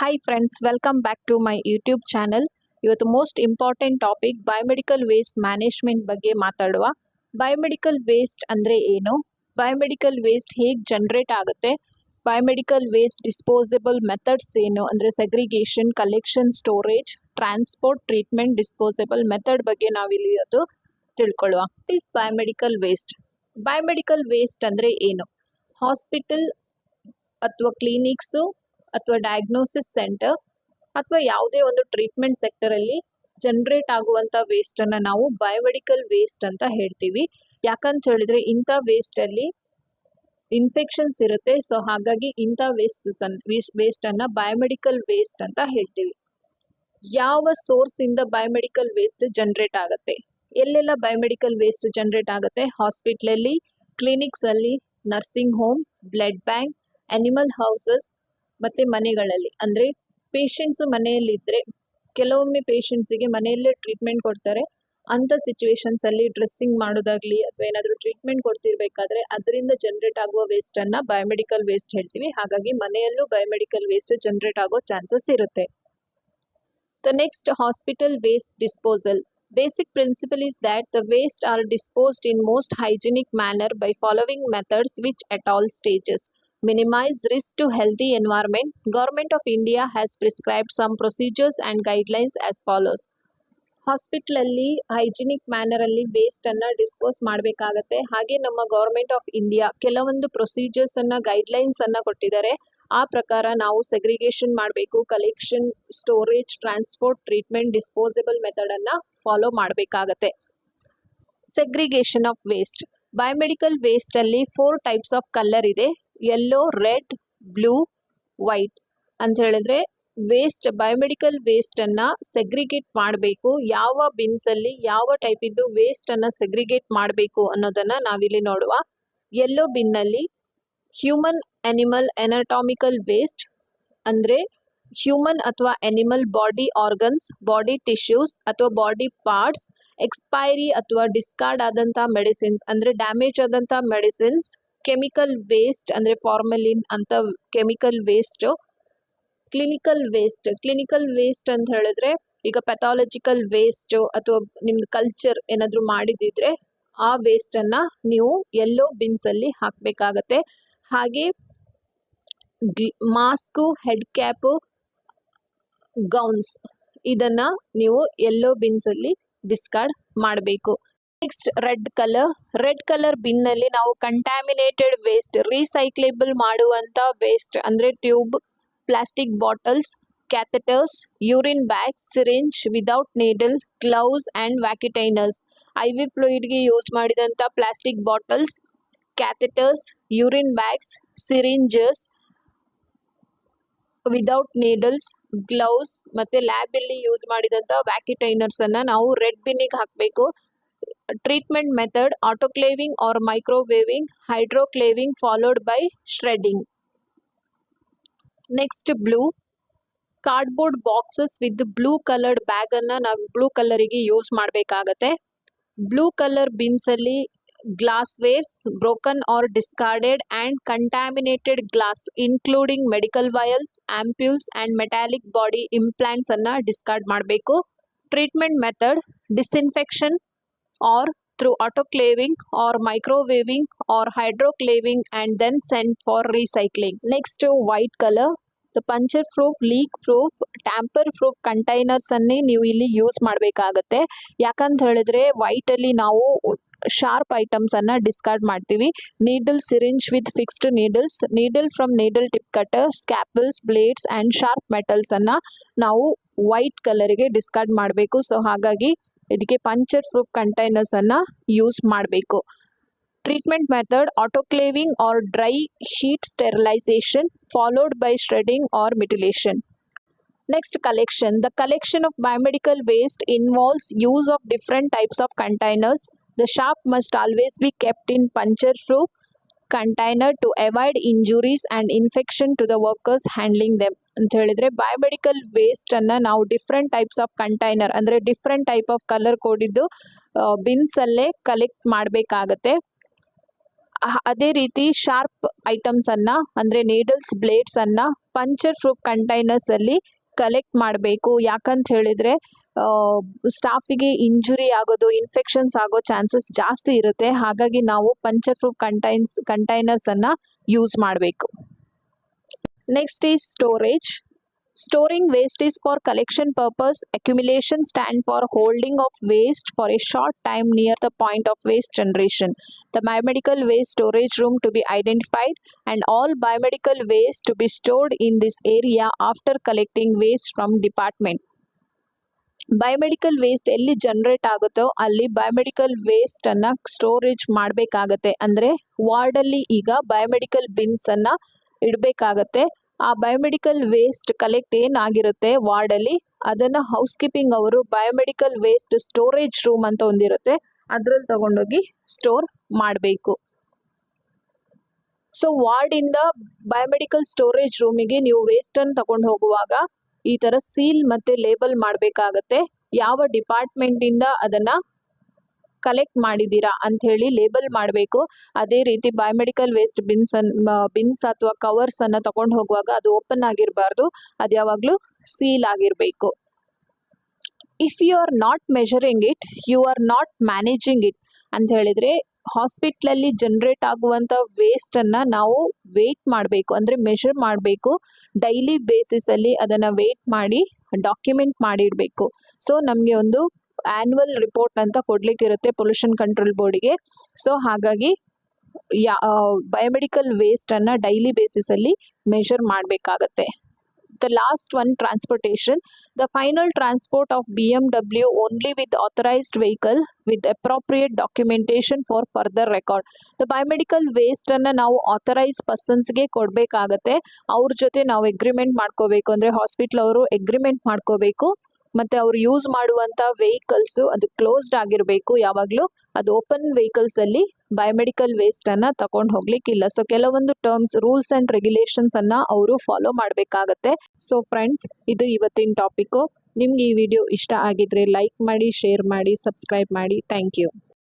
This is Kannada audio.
Hi friends, welcome back to my YouTube channel. ಇವತ್ತು most important topic biomedical waste management ಬಗ್ಗೆ ಮಾತಾಡುವ. ಬಯೋಮೆಡಿಕಲ್ ವೇಸ್ಟ್ ಅಂದರೆ ಏನು, ಬಯೋಮೆಡಿಕಲ್ ವೇಸ್ಟ್ ಹೇಗೆ ಜನರೇಟ್ ಆಗುತ್ತೆ, ಬಯೋಮೆಡಿಕಲ್ ವೇಸ್ಟ್ ಡಿಸ್ಪೋಸಬಲ್ ಮೆಥಡ್ಸ್ ಏನು ಅಂದರೆ segregation, collection, storage, transport, treatment, disposable method ಬಗ್ಗೆ ನಾವಿಲ್ಲಿ ಇವತ್ತು ತಿಳ್ಕೊಳ್ಳುವ. Is biomedical waste. Biomedical waste ಅಂದರೆ ಏನು? ಹಾಸ್ಪಿಟಲ್ ಅಥವಾ ಕ್ಲಿನಿಕ್ಸು ಅಥವಾ ಡಯಾಗ್ನೋಸಿಸ್ ಸೆಂಟರ್ ಅಥವಾ ಯಾವುದೇ ಒಂದು ಟ್ರೀಟ್ಮೆಂಟ್ ಸೆಕ್ಟರಲ್ಲಿ ಜನರೇಟ್ ಆಗುವಂಥ ವೇಸ್ಟನ್ನು ನಾವು ಬಯೋಮೆಡಿಕಲ್ ವೇಸ್ಟ್ ಅಂತ ಹೇಳ್ತೀವಿ. ಯಾಕಂತ ಹೇಳಿದ್ರೆ ಇಂಥ ವೇಸ್ಟಲ್ಲಿ ಇನ್ಫೆಕ್ಷನ್ಸ್ ಇರುತ್ತೆ. ಸೊ ಹಾಗಾಗಿ ಇಂಥ ವೇಸ್ಟನ್ನು ಬಯೋಮೆಡಿಕಲ್ ವೇಸ್ಟ್ ಅಂತ ಹೇಳ್ತೀವಿ. ಯಾವ ಸೋರ್ಸಿಂದ ಬಯೋಮೆಡಿಕಲ್ ವೇಸ್ಟ್ ಜನರೇಟ್ ಆಗುತ್ತೆ? ಎಲ್ಲೆಲ್ಲ ಬಯೋಮೆಡಿಕಲ್ ವೇಸ್ಟ್ ಜನರೇಟ್ ಆಗುತ್ತೆ? ಹಾಸ್ಪಿಟ್ಲಲ್ಲಿ, ಕ್ಲಿನಿಕ್ಸಲ್ಲಿ, nursing homes, blood bank, animal houses ಮತ್ತು ಮನೆಗಳಲ್ಲಿ. ಅಂದರೆ ಪೇಷಂಟ್ಸು ಮನೆಯಲ್ಲಿದ್ದರೆ ಕೆಲವೊಮ್ಮೆ ಪೇಷಂಟ್ಸಿಗೆ ಮನೆಯಲ್ಲೇ ಟ್ರೀಟ್ಮೆಂಟ್ ಕೊಡ್ತಾರೆ. ಅಂಥ ಸಿಚುವೇಶನ್ಸಲ್ಲಿ ಡ್ರೆಸ್ಸಿಂಗ್ ಮಾಡೋದಾಗಲಿ ಅಥವಾ ಏನಾದರೂ ಟ್ರೀಟ್ಮೆಂಟ್ ಕೊಡ್ತಿರ್ಬೇಕಾದ್ರೆ ಅದರಿಂದ ಜನರೇಟ್ ಆಗುವ ವೇಸ್ಟನ್ನು ಬಯೋಮೆಡಿಕಲ್ ವೇಸ್ಟ್ ಹೇಳ್ತೀವಿ. ಹಾಗಾಗಿ ಮನೆಯಲ್ಲೂ ಬಯೋಮೆಡಿಕಲ್ ವೇಸ್ಟ್ ಜನರೇಟ್ ಆಗೋ ಚಾನ್ಸಸ್ ಇರುತ್ತೆ. The next, hospital waste disposal. Basic principle is that the waste are disposed in most hygienic manner by following methods which at all stages minimize risk to healthy environment. Government of India has prescribed some procedures and guidelines as follows. ಹಾಸ್ಪಿಟ್ಲಲ್ಲಿ ಹೈಜಿನಿಕ್ ಮ್ಯಾನರಲ್ಲಿ ವೇಸ್ಟನ್ನು ಡಿಸ್ಪೋಸ್ ಮಾಡಬೇಕಾಗತ್ತೆ. ಹಾಗೆ ನಮ್ಮ ಗೌರ್ಮೆಂಟ್ ಆಫ್ ಇಂಡಿಯಾ ಕೆಲವೊಂದು ಪ್ರೊಸೀಜರ್ಸನ್ನು, ಗೈಡ್ಲೈನ್ಸನ್ನು ಕೊಟ್ಟಿದ್ದಾರೆ. ಆ ಪ್ರಕಾರ ನಾವು ಸೆಗ್ರಿಗೇಷನ್ ಮಾಡಬೇಕು, collection, storage, transport, treatment, disposable ಮೆಥಡನ್ನು ಫಾಲೋ ಮಾಡಬೇಕಾಗತ್ತೆ. Segregation of waste. ಬಯೋಮೆಡಿಕಲ್ ವೇಸ್ಟಲ್ಲಿ 4 ಟೈಪ್ಸ್ ಆಫ್ ಕಲರ್ ಇದೆ: ಯೆಲ್ಲೋ, ರೆಡ್, ಬ್ಲೂ, ವೈಟ್ ಅಂತ ಹೇಳಿದ್ರೆ ವೇಸ್ಟ್, ಬಯೋಮೆಡಿಕಲ್ ವೇಸ್ಟನ್ನು ಸೆಗ್ರಿಗೇಟ್ ಮಾಡಬೇಕು. ಯಾವ ಬಿನ್ಸಲ್ಲಿ ಯಾವ ಟೈಪಿದ್ದು ವೇಸ್ಟನ್ನು ಸೆಗ್ರಿಗೇಟ್ ಮಾಡಬೇಕು ಅನ್ನೋದನ್ನು ನಾವಿಲ್ಲಿ ನೋಡುವ. ಯೆಲ್ಲೋ ಬಿನ್ನಲ್ಲಿ ಹ್ಯೂಮನ್, ಅನಿಮಲ್, ಎನಾಟಾಮಿಕಲ್ ವೇಸ್ಟ್ ಅಂದರೆ ಹ್ಯೂಮನ್ ಅಥವಾ animal body organs, body tissues ಅಥವಾ ಬಾಡಿ ಪಾರ್ಟ್ಸ್, ಎಕ್ಸ್ಪೈರಿ ಅಥವಾ ಡಿಸ್ಕಾರ್ಡ್ ಆದಂಥ ಮೆಡಿಸಿನ್ಸ್ ಅಂದರೆ ಡ್ಯಾಮೇಜ್ ಆದಂಥ ಮೆಡಿಸಿನ್ಸ್, ಕೆಮಿಕಲ್ ವೇಸ್ಟ್ ಅಂದರೆ ಫಾರ್ಮಲಿನ್ ಅಂತ ಕೆಮಿಕಲ್ ವೇಸ್ಟು, ಕ್ಲಿನಿಕಲ್ ವೇಸ್ಟ್ ಅಂತ ಹೇಳಿದ್ರೆ ಈಗ ಪೆಥಾಲಜಿಕಲ್ ವೇಸ್ಟು ಅಥವಾ ನಿಮ್ದು ಕಲ್ಚರ್ ಏನಾದರೂ ಮಾಡಿದಿದ್ರೆ ಆ ವೇಸ್ಟನ್ನು ನೀವು ಯೆಲ್ಲೋ ಬಿನ್ಸಲ್ಲಿ ಹಾಕಬೇಕಾಗತ್ತೆ. ಹಾಗೆ ಮಾಸ್ಕು, ಹೆಡ್ ಕ್ಯಾಪು, ಗೌನ್ಸ್ ಇದನ್ನು ನೀವು ಯೆಲ್ಲೋ ಬಿನ್ಸಲ್ಲಿ ಡಿಸ್ಕಾರ್ಡ್ ಮಾಡಬೇಕು. ನೆಕ್ಸ್ಟ್ ರೆಡ್ ಕಲರ್ ಬಿನ್ನಲ್ಲಿ ನಾವು ಕಂಟ್ಯಾಮಿನೇಟೆಡ್ ವೇಸ್ಟ್, ರೀಸೈಕ್ಲೇಬಲ್ ಮಾಡುವಂಥ ವೇಸ್ಟ್ ಅಂದರೆ tube, plastic bottles, catheters, urine bags, syringe without needle, gloves and vacutainers. IV ಫ್ಲೂಯಿಡ್ಗೆ ಯೂಸ್ ಮಾಡಿದಂಥ plastic bottles, catheters, urine bags, syringes without needles, gloves ಮತ್ತು ಲ್ಯಾಬಲ್ಲಿ ಯೂಸ್ ಮಾಡಿದಂಥ ವ್ಯಾಕ್ಯುಟೈನರ್ಸನ್ನು ನಾವು ರೆಡ್ ಬಿನ್ನಿಗೆ ಹಾಕಬೇಕು. Treatment method: autoclaving or microwaving, hydroclaving followed by shredding. Next blue. Cardboard boxes with blue coloured ಬ್ಯಾಗನ್ನು ನಾವು ಬ್ಲೂ ಕಲರಿಗೆ ಯೂಸ್ ಮಾಡಬೇಕಾಗತ್ತೆ. ಬ್ಲೂ ಕಲರ್ ಬಿನ್ಸಲ್ಲಿ glass wares, broken or discarded and contaminated glass including medical vials, ampoules and metallic body ಇಂಪ್ಲಾಂಟ್ಸನ್ನು ಡಿಸ್ಕಾರ್ಡ್ ಮಾಡಬೇಕು. Treatment method: disinfection or through autoclaving or microwaving or hydroclaving and then sent for recycling. Next, white color. The puncture proof, leak proof, tamper proof containers ಅನ್ನೇ ನೀವು ಇಲ್ಲಿ ಯೂಸ್ ಮಾಡಬೇಕಾಗತ್ತೆ. ಯಾಕಂತ ಹೇಳಿದ್ರೆ ವೈಟಲ್ಲಿ ನಾವು ಶಾರ್ಪ್ ಐಟಮ್ಸನ್ನು ಡಿಸ್ಕಾರ್ಡ್ ಮಾಡ್ತೀವಿ. Needle, syringe with fixed needles, needle from needle tip cutter, scalpels, blades and sharp ಮೆಟಲ್ಸನ್ನು ನಾವು ವೈಟ್ ಕಲರಿಗೆ ಡಿಸ್ಕಾರ್ಡ್ ಮಾಡಬೇಕು. ಸೊ ಹಾಗಾಗಿ ಇದಕ್ಕೆ ಪಂಚರ್ ಪ್ರೂಫ್ ಕಂಟೈನರ್ಸನ್ನು ಯೂಸ್ ಮಾಡಬೇಕು. Treatment method: autoclaving or dry heat sterilisation followed by shredding or mutilation. Next, collection. The collection of biomedical waste involves use of different types of containers. The sharp must always be kept in puncture-proof container to avoid injuries and infection to the workers handling them. ಅಂತ ಹೇಳಿದ್ರೆ ಬಯೋಮೆಡಿಕಲ್ ವೇಸ್ಟನ್ನು ನಾವು ಡಿಫ್ರೆಂಟ್ ಟೈಪ್ಸ್ ಆಫ್ ಕಂಟೈನರ್ ಅಂದರೆ ಡಿಫ್ರೆಂಟ್ ಟೈಪ್ ಆಫ್ ಕಲರ್ ಕೋಡಿದ್ದು ಬಿನ್ಸಲ್ಲೇ ಕಲೆಕ್ಟ್ ಮಾಡಬೇಕಾಗತ್ತೆ. ಅದೇ ರೀತಿ ಶಾರ್ಪ್ ಐಟಮ್ಸನ್ನು ಅಂದರೆ ನೀಡಲ್ಸ್, ಬ್ಲೇಡ್ಸನ್ನು ಪಂಚರ್ ಪ್ರೂಫ್ ಕಂಟೈನರ್ಸಲ್ಲಿ ಕಲೆಕ್ಟ್ ಮಾಡಬೇಕು. ಯಾಕಂತ ಹೇಳಿದರೆ ಸ್ಟಾಫಿಗೆ ಇಂಜುರಿ ಆಗೋದು, ಇನ್ಫೆಕ್ಷನ್ಸ್ ಆಗೋ ಚಾನ್ಸಸ್ ಜಾಸ್ತಿ ಇರುತ್ತೆ. ಹಾಗಾಗಿ ನಾವು ಪಂಚರ್ ಪ್ರೂಫ್ ಕಂಟೈನರ್ಸನ್ನು ಯೂಸ್ ಮಾಡಬೇಕು. Next is storage. Storing waste is for collection purpose. Accumulation stand for holding of waste for a short time near the point of waste generation. The biomedical waste storage room to be identified and all biomedical waste to be stored in this area after collecting waste from department. Biomedical waste ಎಲ್ಲಿ ಜನರೇಟ್ ಆಗುತ್ತೋ ಅಲ್ಲಿ ಬಯೋಮೆಡಿಕಲ್ ವೇಸ್ಟನ್ನು ಸ್ಟೋರೇಜ್ ಮಾಡಬೇಕಾಗತ್ತೆ. ಅಂದರೆ ವಾರ್ಡಲ್ಲಿ ಈಗ ಬಯೋಮೆಡಿಕಲ್ ಬಿನ್ಸನ್ನು ಇಡಬೇಕಾಗತ್ತೆ. ಆ ಬಯೋಮೆಡಿಕಲ್ ವೇಸ್ಟ್ ಕಲೆಕ್ಟ್ ಏನಾಗಿರುತ್ತೆ ವಾರ್ಡಲ್ಲಿ ಅದನ್ನು ಹೌಸ್ ಕೀಪಿಂಗ್ ಅವರು ಬಯೋಮೆಡಿಕಲ್ ವೇಸ್ಟ್ ಸ್ಟೋರೇಜ್ ರೂಮ್ ಅಂತ ಒಂದಿರುತ್ತೆ, ಅದರಲ್ಲಿ ತಗೊಂಡೋಗಿ ಸ್ಟೋರ್ ಮಾಡಬೇಕು. ಸೊ ವಾರ್ಡಿಂದ ಬಯೋಮೆಡಿಕಲ್ ಸ್ಟೋರೇಜ್ ರೂಮಿಗೆ ನೀವು ವೇಸ್ಟನ್ನು ತಗೊಂಡು ಹೋಗುವಾಗ ಈ ಥರ ಸೀಲ್ ಮತ್ತು ಲೇಬಲ್ ಮಾಡಬೇಕಾಗತ್ತೆ. ಯಾವ ಡಿಪಾರ್ಟ್ಮೆಂಟಿಂದ ಅದನ್ನು ಕಲೆಕ್ಟ್ ಮಾಡಿದ್ದೀರಾ ಅಂಥೇಳಿ ಲೇಬಲ್ ಮಾಡಬೇಕು. ಅದೇ ರೀತಿ ಬಯೋಮೆಡಿಕಲ್ ವೇಸ್ಟ್ ಬಿನ್ಸ್ ಅಥವಾ ಕವರ್ಸನ್ನು ತಗೊಂಡು ಹೋಗುವಾಗ ಅದು ಓಪನ್ ಆಗಿರಬಾರ್ದು, ಅದು ಯಾವಾಗಲೂ ಸೀಲ್ ಆಗಿರಬೇಕು. If you are not measuring it, you are not managing it ಅಂತ ಹೇಳಿದರೆ ಹಾಸ್ಪಿಟ್ಲಲ್ಲಿ ಜನ್ರೇಟ್ ಆಗುವಂಥ ವೇಸ್ಟನ್ನು ನಾವು ವೇಟ್ ಮಾಡಬೇಕು, ಅಂದರೆ ಮೆಷರ್ ಮಾಡಬೇಕು. ಡೈಲಿ ಬೇಸಿಸಲ್ಲಿ ಅದನ್ನು ವೇಟ್ ಮಾಡಿ ಡಾಕ್ಯುಮೆಂಟ್ ಮಾಡಿಡಬೇಕು. ಸೊ ನಮಗೆ ಒಂದು ಆ್ಯನ್ಯುವಲ್ ರಿಪೋರ್ಟ್ ಅಂತ ಕೊಡಲಿಕ್ಕಿರುತ್ತೆ ಪೊಲ್ಯೂಷನ್ ಕಂಟ್ರೋಲ್ ಬೋರ್ಡಿಗೆ. ಸೊ ಹಾಗಾಗಿ ಬಯೋಮೆಡಿಕಲ್ ವೇಸ್ಟನ್ನು ಡೈಲಿ ಬೇಸಿಸಲ್ಲಿ ಮೆಷರ್ ಮಾಡಬೇಕಾಗತ್ತೆ. The last one, transportation. The final transport of BMW only with authorized vehicle with appropriate documentation for further record. The biomedical waste ಅನ್ನು ನಾವು authorized personsಗೆ ಕೊಡಬೇಕಾಗತ್ತೆ. ಅವ್ರ ಜೊತೆ ನಾವು ಎಗ್ರಿಮೆಂಟ್ ಮಾಡ್ಕೋಬೇಕು, ಅಂದರೆ ಹಾಸ್ಪಿಟ್ಲ್ ಅವರು ಎಗ್ರಿಮೆಂಟ್ ಮಾಡ್ಕೋಬೇಕು. ಮತ್ತು ಅವ್ರು ಯೂಸ್ ಮಾಡುವಂಥ ವೆಹಿಕಲ್ಸು ಅದು ಕ್ಲೋಸ್ಡ್ ಆಗಿರಬೇಕು. ಯಾವಾಗಲೂ ಅದು ಓಪನ್ ವೆಹಿಕಲ್ಸಲ್ಲಿ ಬಯೋಮೆಡಿಕಲ್ ವೇಸ್ಟನ್ನು ತಗೊಂಡು ಹೋಗ್ಲಿಕ್ಕಿಲ್ಲ. ಸೊ ಕೆಲವೊಂದು ಟರ್ಮ್ಸ್, ರೂಲ್ಸ್ ಆ್ಯಂಡ್ ರೆಗ್ಯುಲೇಷನ್ಸನ್ನು ಅವರು ಫಾಲೋ ಮಾಡಬೇಕಾಗತ್ತೆ. ಸೊ ಫ್ರೆಂಡ್ಸ್, ಇದು ಇವತ್ತಿನ ಟಾಪಿಕ್ಕು. ನಿಮ್ಗೆ ಈ ವಿಡಿಯೋ ಇಷ್ಟ ಆಗಿದ್ರೆ ಲೈಕ್ ಮಾಡಿ, ಶೇರ್ ಮಾಡಿ, ಸಬ್ಸ್ಕ್ರೈಬ್ ಮಾಡಿ. Thank you.